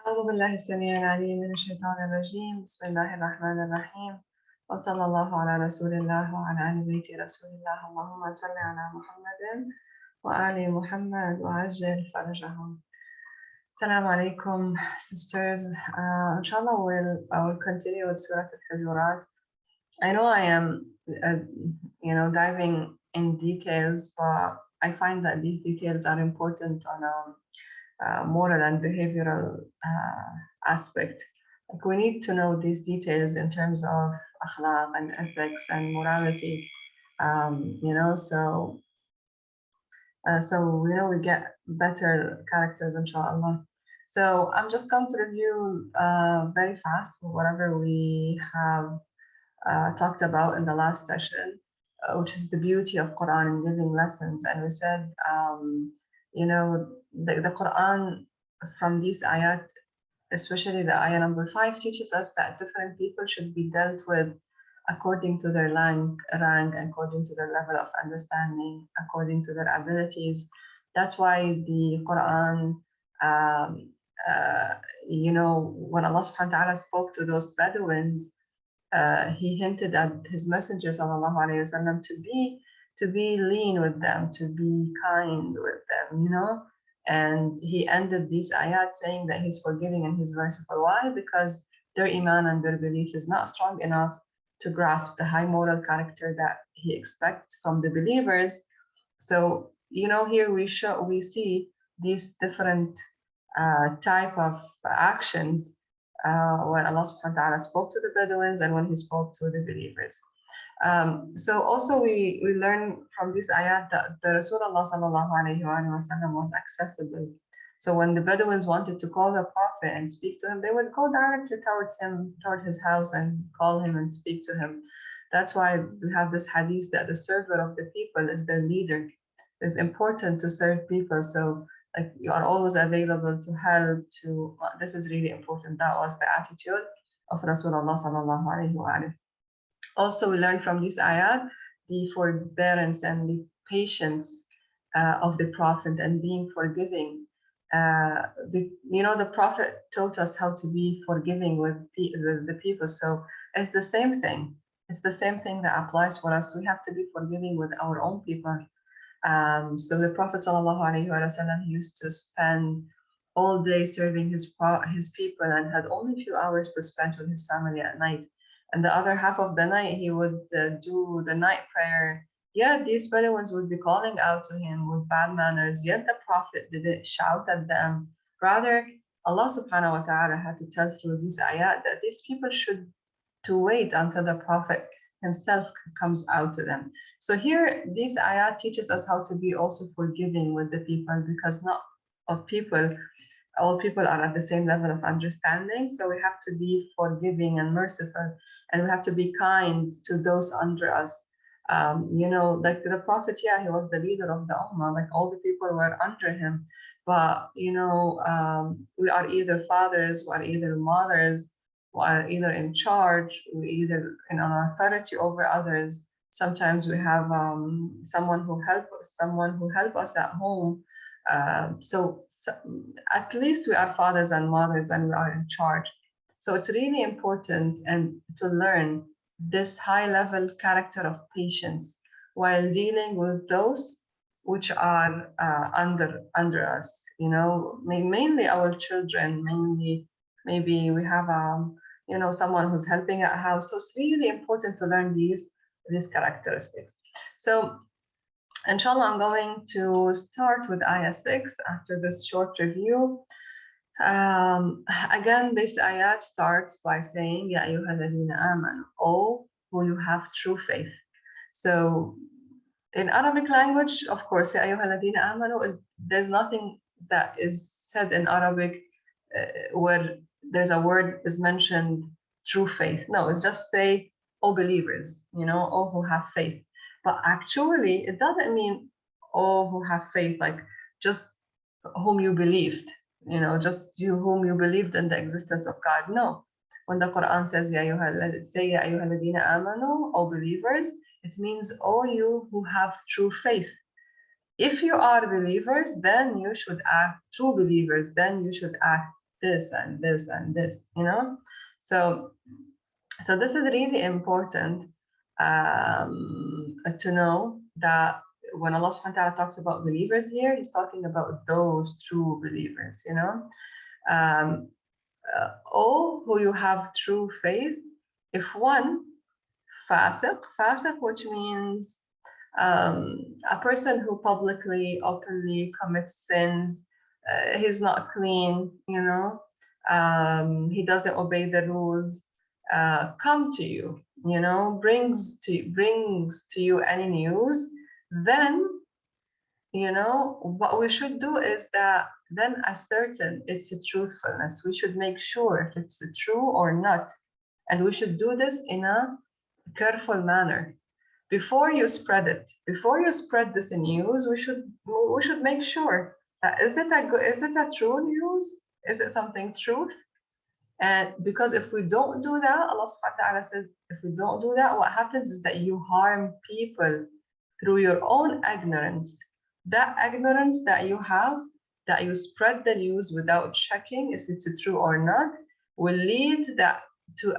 أعوذ بالله السميع العليم من الشيطان الرجيم. بسم الله الرحمن الرحيم، وصلى الله على رسول الله وعلى آل بيت رسول الله. اللهم صل على محمد وآل محمد وعجل فرجهم. Assalamu alaikum, sisters. Inshallah, I will continue with Surah Al-Hujurat. I know I am, diving in details, but I find that these details are important on a moral and behavioral aspect. Like we need to know these details in terms of akhlaq and ethics and morality. So we get better characters, inshallah. So I'm just going to review very fast whatever we have talked about in the last session, which is the beauty of Quran and giving lessons. And we said, the Quran from these ayat, especially the ayah number 5, teaches us that different people should be dealt with according to their rank, according to their level of understanding, according to their abilities. That's why the Quran, when Allah subhanahu wa ta'ala spoke to those Bedouins, he hinted at his messenger sallallahu alaihi wasallam to be lean with them, to be kind with them, and he ended these ayat saying that he's forgiving and he's merciful. Why? Because their iman and their belief is not strong enough to grasp the high moral character that he expects from the believers. So here we see these different type of actions when Allah subhanahu wa ta'ala spoke to the Bedouins and when he spoke to the believers. So also we learn from this ayat that the Rasulullah sallallahu alayhi wa sallam was accessible. So when the Bedouins wanted to call the Prophet and speak to him, they would go directly towards him, toward his house, and call him and speak to him. That's why we have this hadith that the server of the people is their leader. It's important to serve people. So like you are always available to help, this is really important. That was the attitude of Rasulullah sallallahu alayhi wa sallam. Also, we learn from this ayat the forbearance and the patience of the Prophet and being forgiving. The Prophet taught us how to be forgiving with the people. So it's the same thing. It's the same thing that applies for us. We have to be forgiving with our own people. So the Prophet ﷺ used to spend all day serving his people and had only a few hours to spend with his family at night. And the other half of the night, he would do the night prayer. Yet these Bedouins would be calling out to him with bad manners, yet the Prophet didn't shout at them. Rather, Allah subhanahu wa ta'ala had to tell through these ayat that these people should to wait until the Prophet himself comes out to them. So here, this ayat teaches us how to be also forgiving with the people, because not all people are at the same level of understanding. So we have to be forgiving and merciful, and we have to be kind to those under us. Like the Prophet, yeah, he was the leader of the Ummah, like all the people were under him. But, we are either fathers, we are either mothers, we are either in charge, we either in an authority over others. Sometimes we have someone who help us at home. So at least we are fathers and mothers and we are in charge. So it's really important and to learn this high level character of patience while dealing with those which are under us, mainly our children, mainly maybe we have someone who's helping at house. So it's really important to learn these characteristics. So inshallah, I'm going to start with ayah 6 after this short review. Again, this ayat starts by saying, Ya ayyuhalladhina amanu, O who you have true faith. So in Arabic language, of course, Ya ayyuhalladhina amanu, there's nothing that is said in Arabic where there's a word is mentioned true faith. No, it's just say, O believers, O who have faith. But actually, it doesn't mean all who have faith, like just whom you believed, just you whom you believed in the existence of God. No. When the Quran says, Ya ayyuhalladhina amanu, O believers, it means all you who have true faith. If you are believers, then you should act, true believers, then you should act this and this and this, you know? So, so this is really important to know that when Allah subhanahu wa ta'ala talks about believers here, he's talking about those true believers, you know? Um, all who you have true faith, if one fasiq, which means a person who publicly, openly commits sins, he's not clean, you know, he doesn't obey the rules, come to you, you know, brings to you any news, then you know what we should do is that then ascertain its truthfulness. We should make sure if it's true or not, and we should do this in a careful manner before you spread it. Before you spread this news, we should make sure that is it a true news? Is it something truth? And because if we don't do that, Allah subhanahu wa ta'ala says, if we don't do that, what happens is that you harm people through your own ignorance. That ignorance that you have, that you spread the news without checking if it's true or not, will lead that to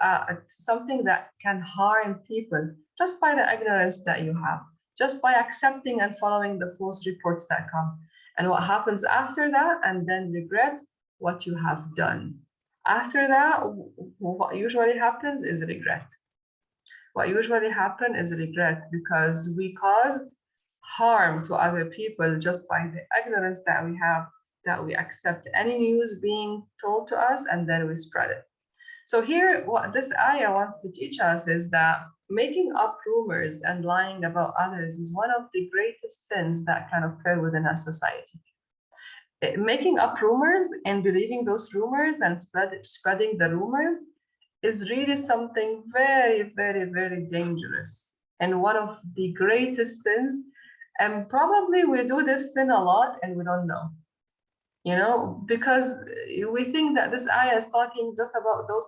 something that can harm people just by the ignorance that you have, just by accepting and following the false reports that come. And what happens after that, and then regret what you have done. After that, what usually happens is regret. What usually happens is regret because we caused harm to other people just by the ignorance that we have, that we accept any news being told to us and then we spread it. So here, what this ayah wants to teach us is that making up rumors and lying about others is one of the greatest sins that can occur within a society. Making up rumors and believing those rumors and spreading the rumors is really something very, very, very dangerous and one of the greatest sins. And probably we do this sin a lot and we don't know, you know, because we think that this ayah is talking just about those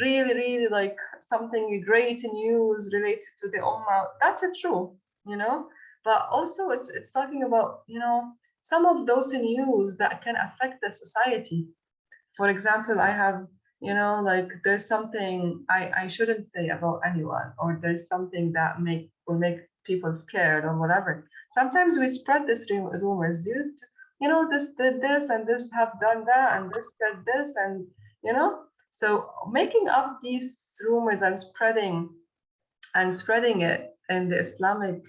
really, really like something great news related to the ummah. That's true, you know, but also it's talking about, you know, some of those news that can affect the society. For example, I have, you know, like there's something I shouldn't say about anyone, or there's something that will make people scared or whatever. Sometimes we spread these rumors, dude. You know, this did this and this have done that and this said this and you know. So making up these rumors and spreading it in the Islamic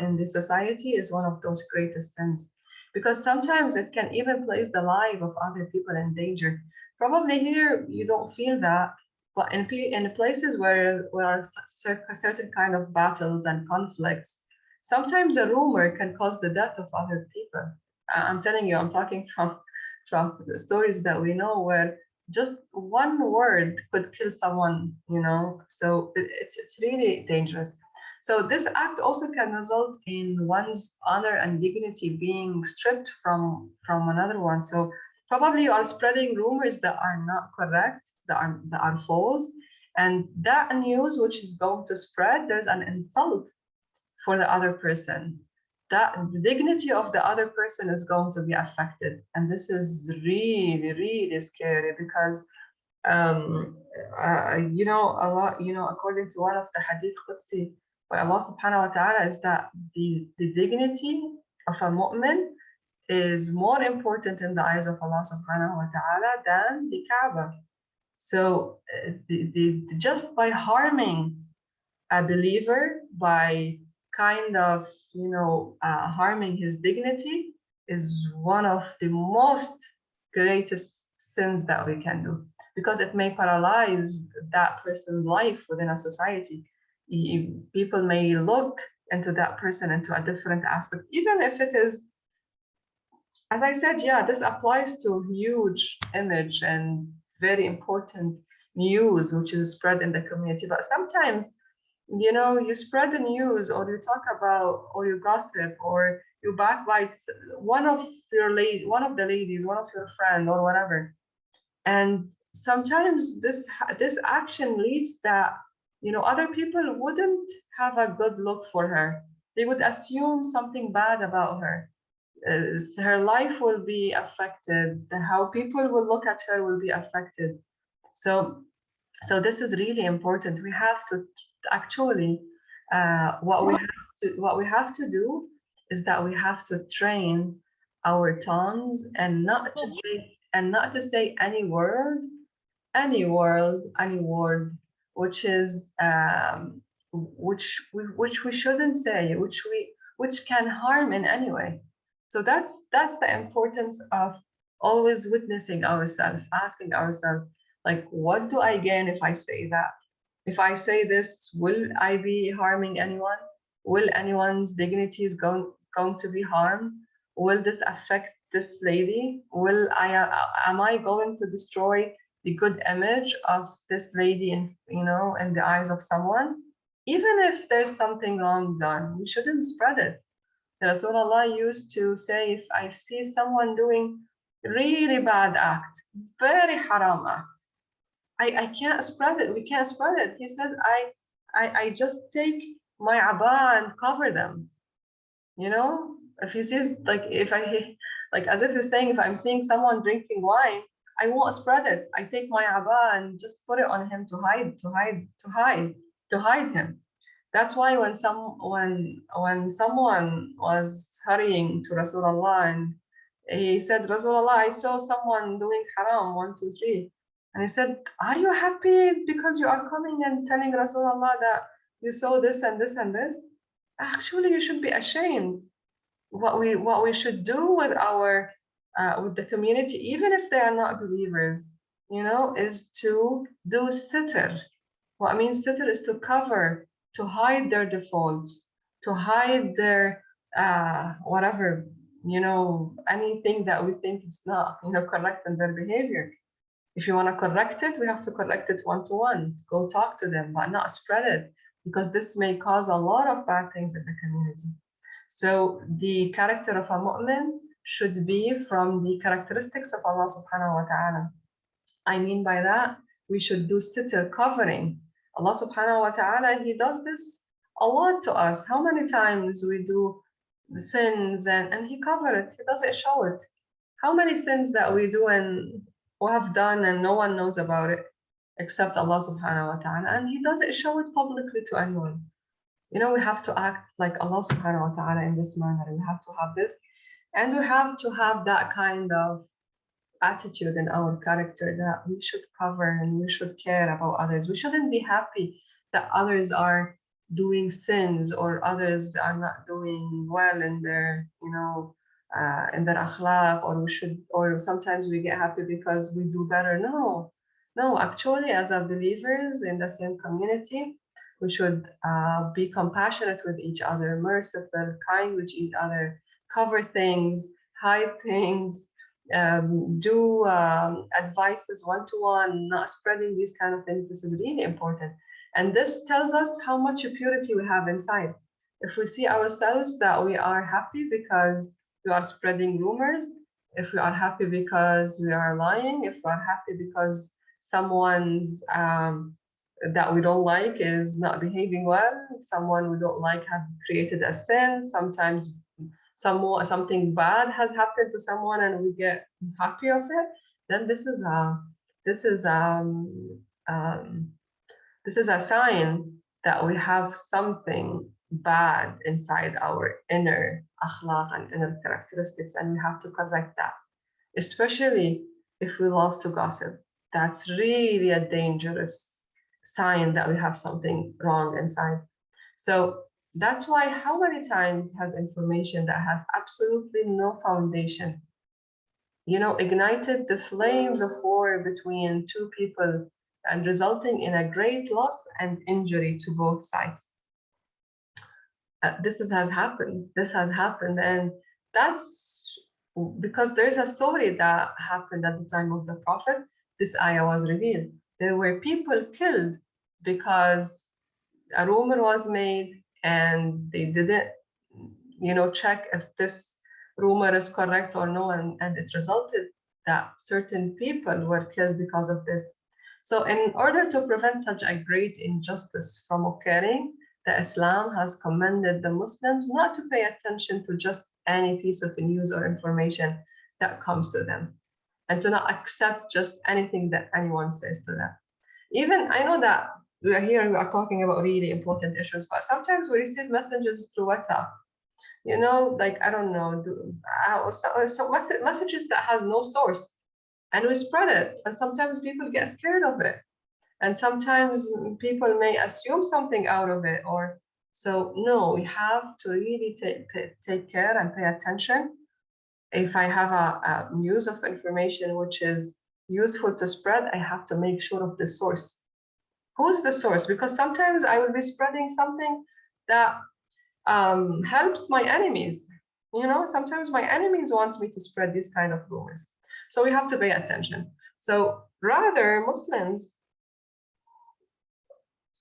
in the society is one of those greatest sins, because sometimes it can even place the life of other people in danger. Probably here you don't feel that, but in places where are certain kind of battles and conflicts, sometimes a rumor can cause the death of other people. I'm telling you, I'm talking from the stories that we know where just one word could kill someone, you know. So it's really dangerous. So this act also can result in one's honor and dignity being stripped from another one. So probably you are spreading rumors that are not correct, that are false, and that news which is going to spread, there's an insult for the other person. That the dignity of the other person is going to be affected, and this is really, really scary because you know, a lot, you know, according to one of the hadith Qudsi by Allah subhanahu wa ta'ala, is that the dignity of a mu'min is more important in the eyes of Allah subhanahu wa ta'ala than the Kaaba. So just by harming a believer, by kind of, you know, harming his dignity is one of the most greatest sins that we can do, because it may paralyze that person's life within a society. People may look into that person into a different aspect, even if it is, as I said, yeah, this applies to huge image and very important news which is spread in the community. But sometimes, you know, you spread the news or you talk about or you gossip or you backbite one of one of the ladies, one of your friend or whatever. And sometimes this action leads that, you know, other people wouldn't have a good look for her. They would assume something bad about her. her life will be affected, how people will look at her will be affected. So this is really important. We have to actually, what we have to do is that we have to train our tongues and not to say any word which is which we shouldn't say, which can harm in any way. So that's the importance of always witnessing ourselves, asking ourselves, like, what do I gain if I say that? If I say this, will I be harming anyone? Will anyone's dignity is going to be harmed? Will this affect this lady? Am I going to destroy the good image of this lady in the eyes of someone? Even if there's something wrong done, we shouldn't spread it. Rasulullah used to say, if I see someone doing really bad act, very haram act, I can't spread it. We can't spread it. He said, I just take my abba and cover them. You know, if he sees, like, if I, like, as if he's saying, if I'm seeing someone drinking wine, I won't spread it. I take my abba and just put it on him to hide him. That's why when someone was hurrying to Rasulullah and he said, Rasulullah, I saw someone doing haram, 1, 2, 3. And he said, are you happy because you are coming and telling Rasulullah that you saw this and this and this? Actually, you should be ashamed. What we should do with our with the community, even if they are not believers, is to do sitr. What I mean sitr is to cover, to hide their defaults, to hide their whatever, anything that we think is not, correct in their behavior. If you want to correct it, we have to correct it one-to-one. Go talk to them, but not spread it, because this may cause a lot of bad things in the community. So the character of a mu'min should be from the characteristics of Allah subhanahu wa ta'ala. I mean by that, we should do sitr, covering. Allah subhanahu wa ta'ala, He does this a lot to us. How many times we do the sins and He covers it, He doesn't show it. How many sins that we do and we have done and no one knows about it except Allah subhanahu wa ta'ala, and He doesn't show it publicly to anyone. We have to act like Allah subhanahu wa ta'ala in this manner. We have to have this, and we have to have that kind of attitude in our character that we should cover and we should care about others. We shouldn't be happy that others are doing sins or others are not doing well in their, in their akhlaq, or sometimes we get happy because we do better. No, actually, as a believers in the same community, we should be compassionate with each other, merciful, kind with each other, cover things, hide things, do advices one-to-one, not spreading these kind of things. This is really important. And this tells us how much purity we have inside. If we see ourselves that we are happy because we are spreading rumors, if we are happy because we are lying, if we are happy because someone's that we don't like is not behaving well, someone we don't like have created a sin, sometimes something bad has happened to someone and we get happy of it, then this is a sign that we have something bad inside our inner akhlaq and inner characteristics, and we have to correct that, especially if we love to gossip. That's really a dangerous sign that we have something wrong inside. So that's why, how many times has information that has absolutely no foundation, ignited the flames of war between two people and resulting in a great loss and injury to both sides? This has happened. This has happened, and that's because there's a story that happened at the time of the Prophet. This ayah was revealed. There were people killed because a rumor was made and they didn't, check if this rumor is correct or no, and it resulted that certain people were killed because of this. So in order to prevent such a great injustice from occurring, the Islam has commanded the Muslims not to pay attention to just any piece of news or information that comes to them, and to not accept just anything that anyone says to them. Even I know that we are here, we are talking about really important issues, but sometimes we receive messages through WhatsApp, like, I don't know, messages that has no source, and we spread it, and sometimes people get scared of it, and sometimes people may assume something out of it, or so. No, we have to really take care and pay attention. If I have a news of information which is useful to spread, I have to make sure of the source. Who's the source? Because sometimes I will be spreading something that helps my enemies. Sometimes my enemies want me to spread these kind of rumors. So we have to pay attention. So rather, Muslims,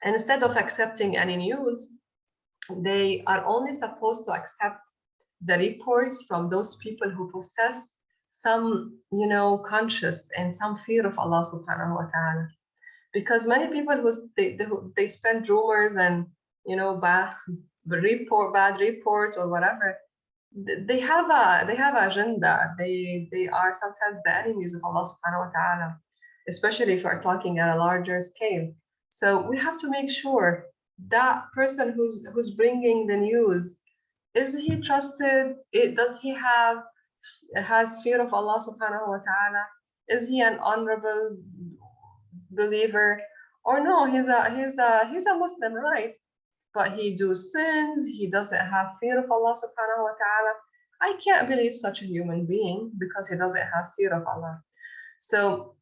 instead of accepting any news, they are only supposed to accept the reports from those people who possess some, conscious and some fear of Allah subhanahu wa ta'ala. Because many people they spend rumors and, bad reports or whatever. They have agenda. They are sometimes the enemies of Allah subhanahu wa ta'ala, especially if we're talking at a larger scale. So we have to make sure that person who's bringing the news, is he trusted? Does he has fear of Allah subhanahu wa ta'ala? Is he an honorable believer? Or no, he's a Muslim, right? But he do sins, he doesn't have fear of Allah subhanahu wa ta'ala. I can't believe such a human being because he doesn't have fear of Allah. So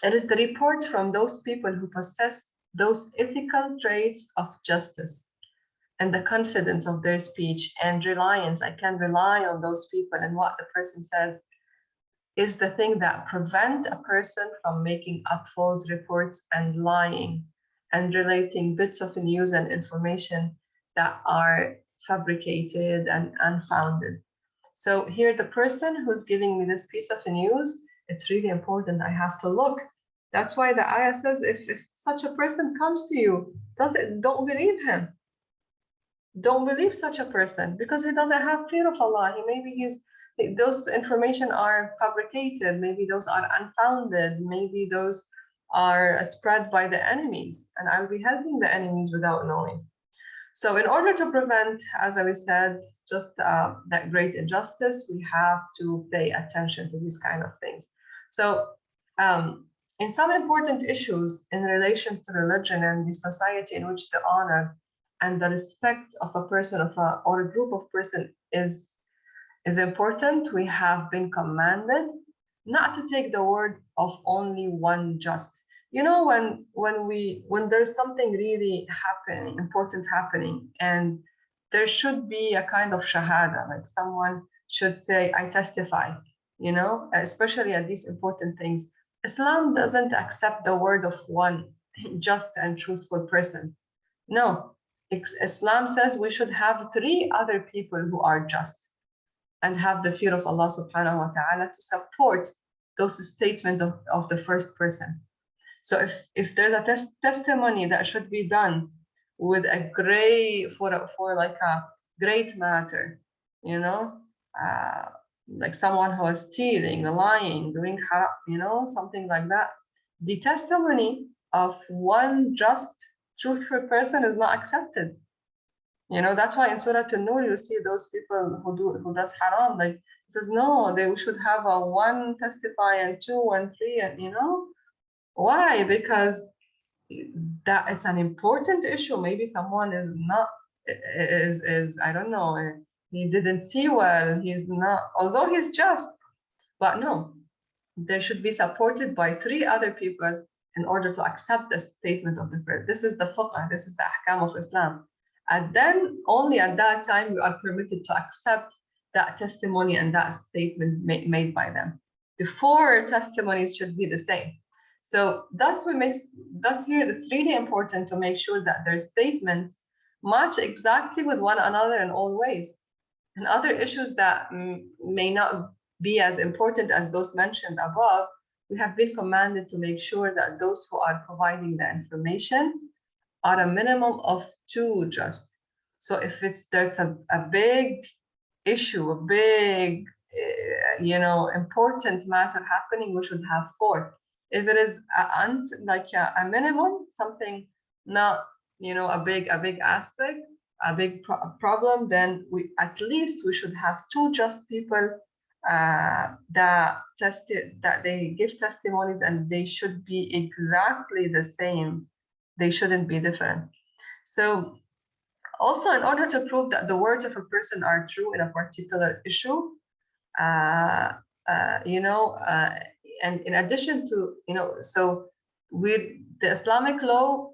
it is the reports from those people who possess those ethical traits of justice and the confidence of their speech and reliance. I can rely on those people, and what the person says is the thing that prevent a person from making up false reports and lying and relating bits of news and information that are fabricated and unfounded. So here, the person who's giving me this piece of news, it's really important. I have to look. That's why the ayah says, if such a person comes to you, don't believe him. Don't believe such a person, because he doesn't have fear of Allah. Those information are fabricated. Maybe those are unfounded. Maybe those are spread by the enemies, and I'll be helping the enemies without knowing. So in order to prevent, as I said, just that great injustice, we have to pay attention to these kind of things. So in some important issues in relation to religion and the society in which the honor and the respect of a person or a group of person is important, we have been commanded not to take the word of only one just. When there's something really happening, important happening, and there should be a kind of shahada, like someone should say, I testify, especially at these important things. Islam doesn't accept the word of one just and truthful person. No, Islam says we should have 3 other people who are just and have the fear of Allah subhanahu wa ta'ala to support those statements of the first person. So if there's a testimony that should be done with a for like a great matter, like someone who is stealing, lying, doing haram, something like that, the testimony of one just truthful person is not accepted. That's why in Surah An-Nur you see those people who does haram, like it says no, they should have a 1 testify and 2 and 3, and why? Because that it's an important issue. Maybe someone is not is I don't know, he didn't see well, he's not, although he's just, but no, they should be supported by 3 other people in order to accept the statement of the prayer. This is the fiqh, this is the ahkam of Islam. And then only at that time we are permitted to accept that testimony and that statement made by them. The 4 testimonies should be the same. So thus here it's really important to make sure that their statements match exactly with one another in all ways. And other issues that may not be as important as those mentioned above, we have been commanded to make sure that those who are providing the information are a minimum of 2 just. So if there's a big issue, a big, important matter happening, we should have four. If it is a minimum, something not, a big aspect, a big problem, then at least we should have two just people that they give testimonies, and they should be exactly the same. They shouldn't be different. So also, in order to prove that the words of a person are true in a particular issue, uh, uh, you know, uh, and in addition to, so with the Islamic law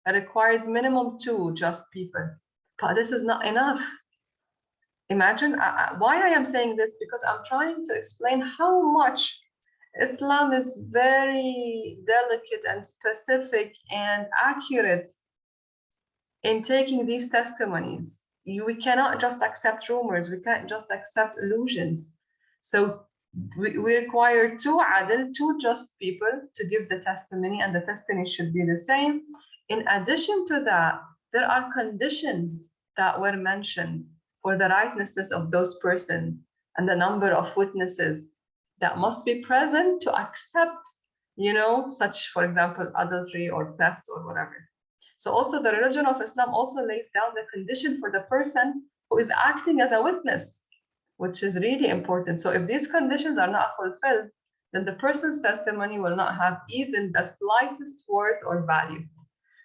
requires minimum two just people, but this is not enough. Imagine why I am saying this, because I'm trying to explain how much Islam is very delicate and specific and accurate in taking these testimonies. We cannot just accept rumors, we can't just accept illusions. So we require two adil, two just people to give the testimony, and the testimony should be the same. In addition to that, there are conditions that were mentioned for the rightness of those persons and the number of witnesses that must be present to accept, such, for example, adultery or theft or whatever. So also the religion of Islam also lays down the condition for the person who is acting as a witness, which is really important. So if these conditions are not fulfilled, then the person's testimony will not have even the slightest worth or value.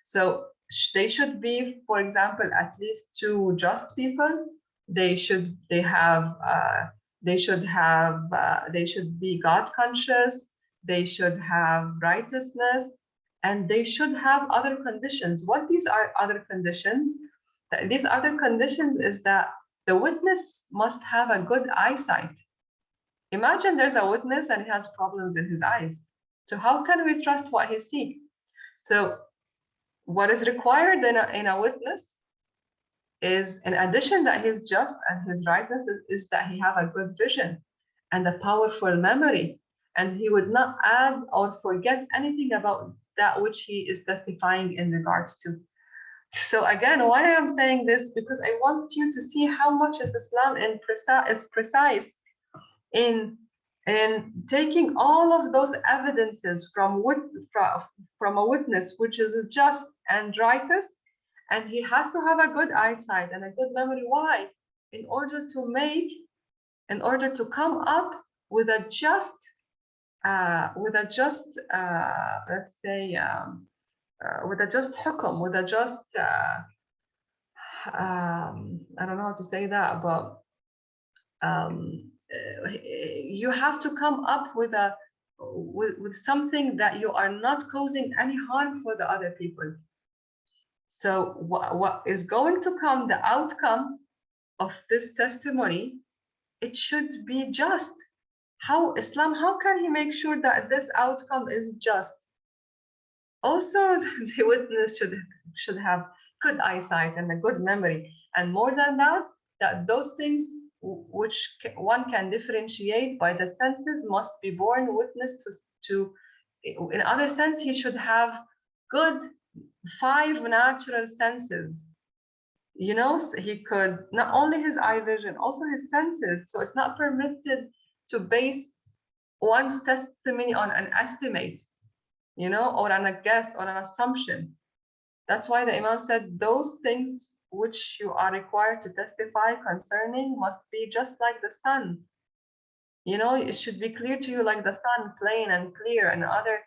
So they should be, for example, at least two just people. They should be God conscious. They should have righteousness, and they should have other conditions. What these are other conditions? These other conditions is that the witness must have a good eyesight. Imagine there's a witness and he has problems in his eyes. So how can we trust what he sees? So what is required in a witness is, in addition that he's just and his rightness, is that he have a good vision and a powerful memory, and he would not add or forget anything about that which he is testifying in regards to. So again, why I am saying this, because I want you to see how much is Islam is precise in taking all of those evidences from a witness which is just and righteous, and he has to have a good eyesight and a good memory. Why? In order to come up with a just let's say with a just hukum, with a just I don't know how to say that, but you have to come up with something that you are not causing any harm for the other people. So what is going to come, the outcome of this testimony, it should be just. How can he make sure that this outcome is just? Also, the witness should have good eyesight and a good memory, and more than that, that those things which one can differentiate by the senses must be borne witness to. In other sense, he should have good 5 natural senses. So he could not only his eye vision, also his senses. So it's not permitted to base one's testimony on an estimate, or on a guess or an assumption. That's why the Imam said those things which you are required to testify concerning must be just like the sun. It should be clear to you like the sun, plain and clear, and other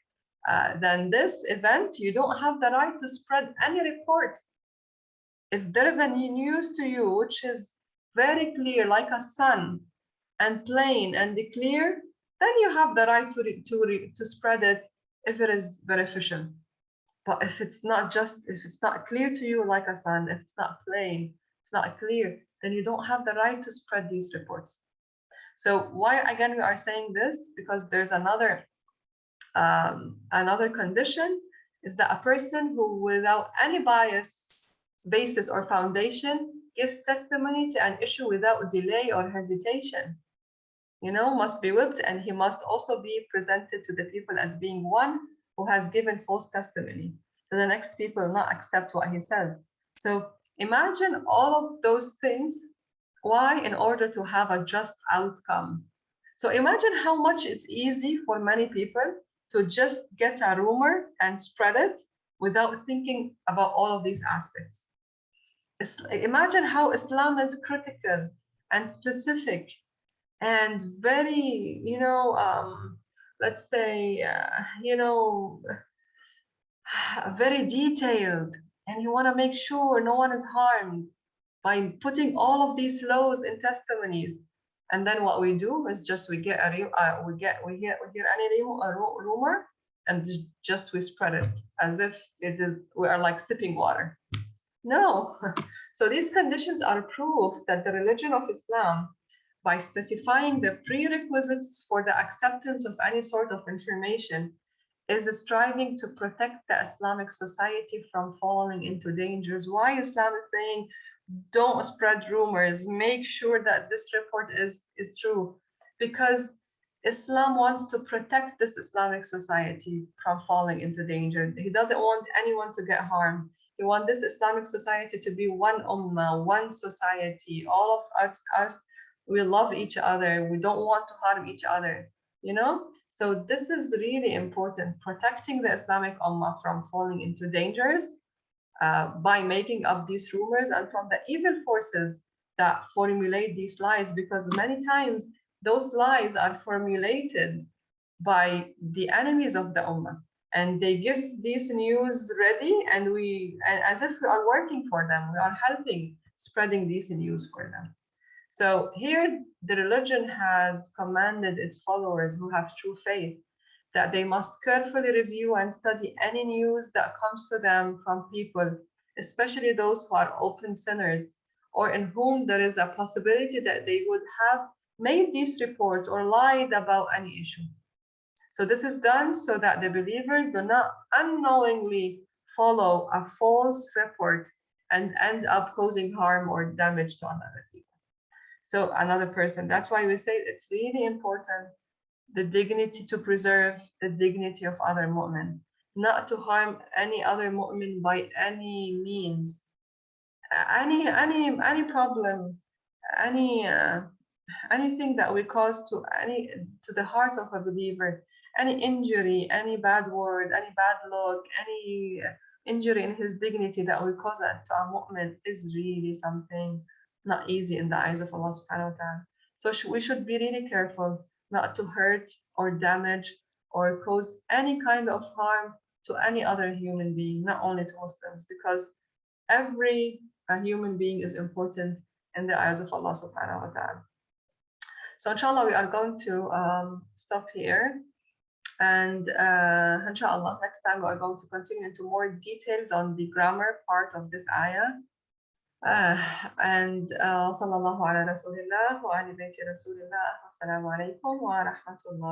than this event, you don't have the right to spread any report. If there is any news to you which is very clear like a sun and plain and clear, then you have the right to spread it if it is beneficial. But if it's not clear to you like a sun, if it's not plain, it's not clear, then you don't have the right to spread these reports. So why again we are saying this? Because there's another condition, is that a person who, without any basis or foundation, gives testimony to an issue without delay or hesitation, must be whipped, and he must also be presented to the people as being one who has given false testimony, so the next people will not accept what he says. So imagine all of those things Why? In order to have a just outcome. So imagine how much it's easy for many people to just get a rumor and spread it without thinking about all of these aspects. Imagine how Islam is critical and specific and very, let's say, very detailed. And you want to make sure no one is harmed by putting all of these laws in testimonies. And then what we do is just we get we hear any rumor and just we spread it as if we are like sipping water. No. So these conditions are proof that the religion of Islam, by specifying the prerequisites for the acceptance of any sort of information, is striving to protect the Islamic society from falling into dangers. Why Islam is saying don't spread rumors, make sure that this report is true, because Islam wants to protect this Islamic society from falling into danger. He doesn't want anyone to get harmed. He wants this Islamic society to be one ummah, one society. All of us, we love each other. We don't want to harm each other, you know? So this is really important, protecting the Islamic ummah from falling into dangers by making up these rumors and from the evil forces that formulate these lies, because many times those lies are formulated by the enemies of the ummah, and they give these news ready, and as if we are working for them, we are helping spreading these news for them. So here the religion has commanded its followers who have true faith that they must carefully review and study any news that comes to them from people, especially those who are open sinners, or in whom there is a possibility that they would have made these reports or lied about any issue. So this is done so that the believers do not unknowingly follow a false report and end up causing harm or damage to another people. So another person. That's why we say it's really important, the dignity, to preserve the dignity of other mu'min, not to harm any other mu'min by any means. Any problem, any anything that we cause to the heart of a believer, any injury, any bad word, any bad look, any injury in his dignity that we cause to a mu'min is really something not easy in the eyes of Allah subhanahu wa ta'ala. So we should be really careful not to hurt or damage or cause any kind of harm to any other human being, not only to Muslims, because every human being is important in the eyes of Allah subhanahu wa ta'ala. So inshallah, we are going to stop here. And inshallah, next time we are going to continue into more details on the grammar part of this ayah. And sallallahu ala rasulillah wa ali bayti rasulillah. Assalamu alaikum wa rahmatullah.